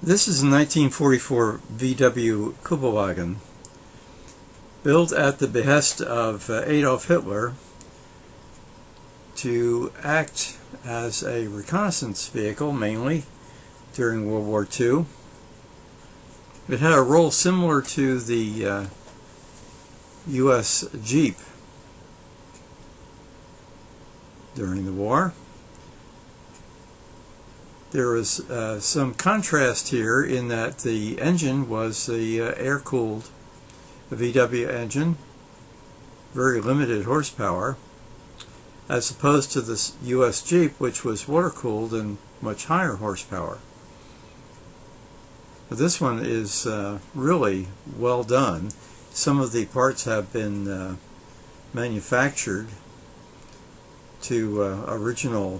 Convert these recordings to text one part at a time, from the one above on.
This is a 1944 VW Kubelwagen built at the behest of Adolf Hitler to act as a reconnaissance vehicle, mainly during World War II. It had a role similar to the U.S. Jeep during the war. There was some contrast here in that the engine was the air-cooled VW engine, very limited horsepower, as opposed to the U.S. Jeep, which was water-cooled and much higher horsepower. But this one is really well done. Some of the parts have been manufactured to original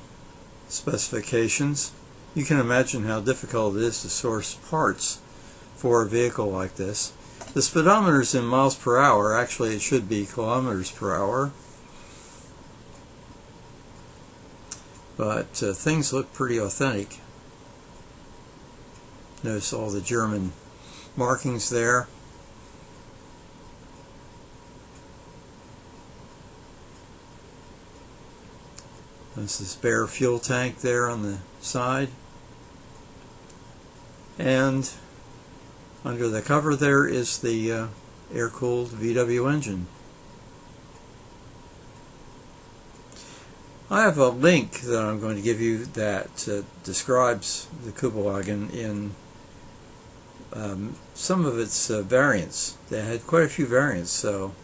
specifications. You can imagine how difficult it is to source parts for a vehicle like this. The speedometer is in miles per hour. Actually, it should be kilometers per hour. But things look pretty authentic. Notice all the German markings there. There's the spare fuel tank there on the side. And under the cover there is the air-cooled VW engine. I have a link that I'm going to give you that describes the Kubelwagen in some of its variants. They had quite a few variants, so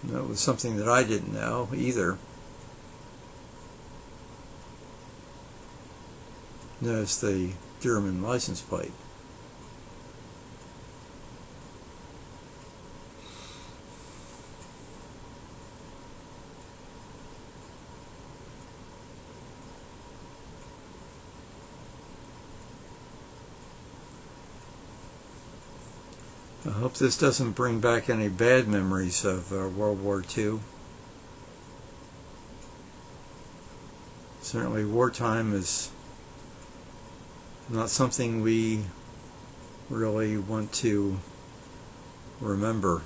that was something that I didn't know either. Notice the German license plate. I hope this doesn't bring back any bad memories of World War II. Certainly wartime is not something we really want to remember.